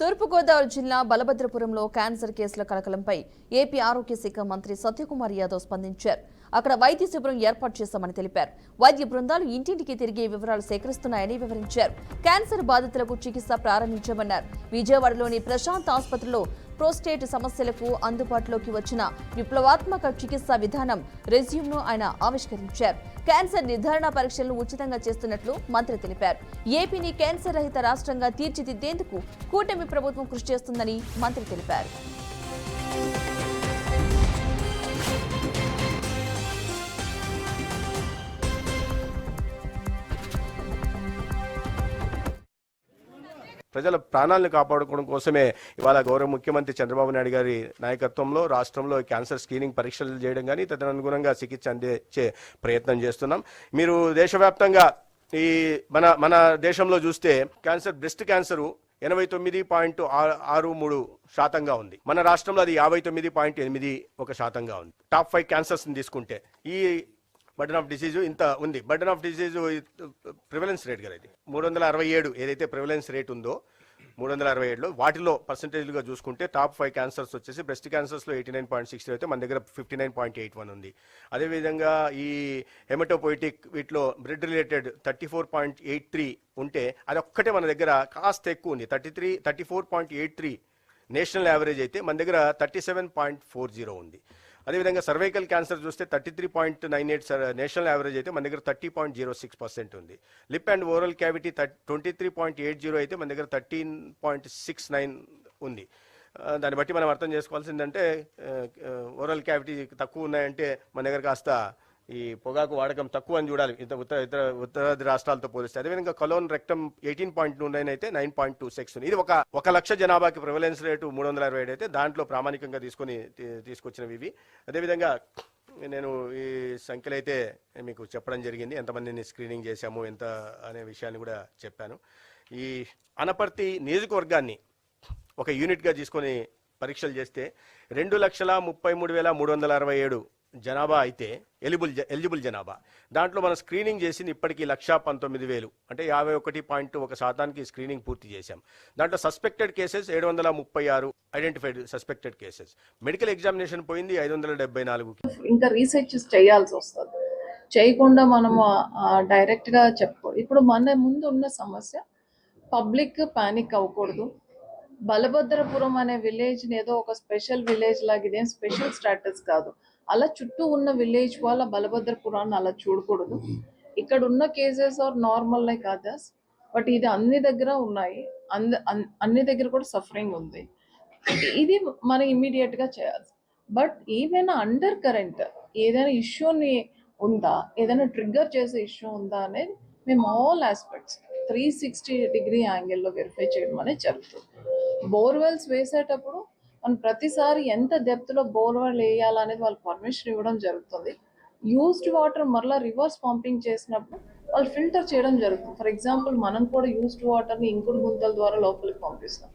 తూర్పుగోదావరి జిల్లా బలభద్రపురంలో క్యాన్సర్ కేసుల కలకలంపై ఏపీ ఆరోగ్య శాఖ మంత్రి సత్యకుమార్ యాదవ్ స్పందించారు. అక్కడ వైద్య శిబిరం ఏర్పాటు చేశామని తెలిపారు. వైద్య బృందాలు ఇంటింటికి తిరిగి వివరాలు సేకరిస్తున్నాయని వివరించారు. క్యాన్సర్ బాధితులకు చికిత్స ప్రారంభించామన్నారు. విజయవాడలోని ప్రశాంత్ ఆసుపత్రిలో ప్రోస్టేట్ సమస్యలకు అందుబాటులోకి వచ్చిన విప్లవాత్మక చికిత్సా విధానం రెజ్యూమ్ను ఆయన ఆవిష్కరించారు. క్యాన్సర్ నిర్ధారణ పరీక్షలను ఉచితంగా చేస్తున్నట్లు మంత్రి తెలిపారు. ఏపీని క్యాన్సర్ రహిత రాష్ట్రంగా తీర్చిదిద్దేందుకు కూటమి ప్రభుత్వం కృషి చేస్తుందని మంత్రి తెలిపారు. ప్రజల ప్రాణాలను కాపాడుకోవడం కోసమే ఇవాళ గౌరవ ముఖ్యమంత్రి చంద్రబాబు నాయుడు గారి నాయకత్వంలో రాష్ట్రంలో క్యాన్సర్ స్క్రీనింగ్ పరీక్షలు చేయడం కానీ తదనుగుణంగా చికిత్స అందించే ప్రయత్నం చేస్తున్నాం. మీరు దేశవ్యాప్తంగా ఈ మన దేశంలో చూస్తే బ్రెస్ట్ క్యాన్సర్ 89.63% ఉంది. మన రాష్ట్రంలో అది 59.81% ఉంది. టాప్ 5 క్యాన్సర్స్ తీసుకుంటే ఈ బర్డన్ ఆఫ్ డిసీజ్ ఇంత ఉంది. Burden of disease prevalence rate కదా, ఇది 367 ఏదైతే ప్రివలెన్స్ రేట్ ఉందో 367లో వాటిలో పర్సెంటేజ్గా చూసుకుంటే టాప్ 5 క్యాన్సర్స్ వచ్చేసి బ్రెస్ట్ క్యాన్సర్స్లో 89.60 అయితే మన దగ్గర 59.81 ఉంది. అదేవిధంగా ఈ హెమటోపోయిటిక్ వీటిలో బ్లడ్ రిలేటెడ్ 34.83 ఉంటే అది ఒక్కటే మన దగ్గర కాస్త ఎక్కువ ఉంది. 34.83 నేషనల్ యావరేజ్ అయితే మన దగ్గర 37.40 ఉంది. అదేవిధంగా సర్వైకల్ క్యాన్సర్ చూస్తే 33.98 నేషనల్ యావరేజ్ అయితే మన దగ్గర 30.06% ఉంది. లిప్ అండ్ ఓరల్ క్యావిటీ 23.80 అయితే మన దగ్గర 13.69 ఉంది. దాన్ని బట్టి మనం అర్థం చేసుకోవాల్సిందంటే ఓరల్ క్యావిటీ తక్కువ ఉన్నాయంటే మన దగ్గర కాస్త ఈ పొగాకు వాడకం తక్కువ అని చూడాలి ఉత్తరాది రాష్ట్రాలతో పోలిస్తే. అదేవిధంగా కలోన్ రెక్టమ్ 18.29 అయితే 9.26 ఉంది. ఇది ఒక లక్ష జనాభాకి ప్రివలెన్స్ రేటు 327 అయితే దాంట్లో ప్రామాణికంగా తీసుకొచ్చినవి ఇవి. అదేవిధంగా నేను ఈ సంఖ్యలు అయితే మీకు చెప్పడం జరిగింది, ఎంతమందిని స్క్రీనింగ్ చేశాము ఎంత అనే విషయాన్ని కూడా చెప్పాను. ఈ అనపర్తి నియోజకవర్గాన్ని ఒక యూనిట్గా తీసుకొని పరీక్షలు చేస్తే 2,33,367 జనాభా అయితే ఎలిజిబుల్ జనాభా. దాంట్లో మనం స్క్రీనింగ్ చేసింది ఇప్పటికీ 1,19,000 అంటే 51.1% స్క్రీనింగ్ పూర్తి చేశాం. దాంట్లో suspected cases 736 identified suspected cases. Medical examination పోయింది 574. ఇంకా రీసెర్చ్ చేయాల్సి వస్తుంది, చేయకుండా మనం డైరెక్ట్గా చెప్పకూడదు. ఇప్పుడు మన ముందు ఉన్న సమస్య పబ్లిక్ పానిక్ అవ్వకూడదు. బలభద్రపురం అనే విలేజ్ని ఏదో ఒక స్పెషల్ విలేజ్ లాగా ఇదేం స్పెషల్ స్టాటస్ కాదు. అలా చుట్టూ ఉన్న విలేజ్ వాళ్ళ బలభద్రపురాన్ని అలా చూడకూడదు. ఇక్కడ ఉన్న cases are normal like others, but ఇది అన్ని దగ్గర ఉన్నాయి, అన్ని దగ్గర కూడా సఫరింగ్ ఉంది. ఇది మనం ఇమ్మీడియట్గా చేయాలి. బట్ ఏమైనా అండర్ కరెంట్ ఏదైనా ఇష్యూని ఉందా, ఏదైనా ట్రిగ్గర్ చేసే ఇష్యూ ఉందా అనేది మేము ఆల్ ఆస్పెక్ట్స్ 360 యాంగిల్లో వెరిఫై చేయడం అనేది జరుగుతుంది. బోర్వెల్స్ వేసేటప్పుడు మనం ప్రతిసారి ఎంత డెప్త్లో బోర్వెల్ వేయాలనేది వాళ్ళు పర్మిషన్ ఇవ్వడం జరుగుతుంది. యూజ్డ్ వాటర్ మరలా రివర్స్ పంపింగ్ చేసినప్పుడు వాళ్ళు ఫిల్టర్ చేయడం జరుగుతుంది. ఫర్ ఎగ్జాంపుల్ మనం కూడా యూజ్డ్ వాటర్ని ఇంకుడు గుంతల ద్వారా లోపలికి పంపిస్తాం.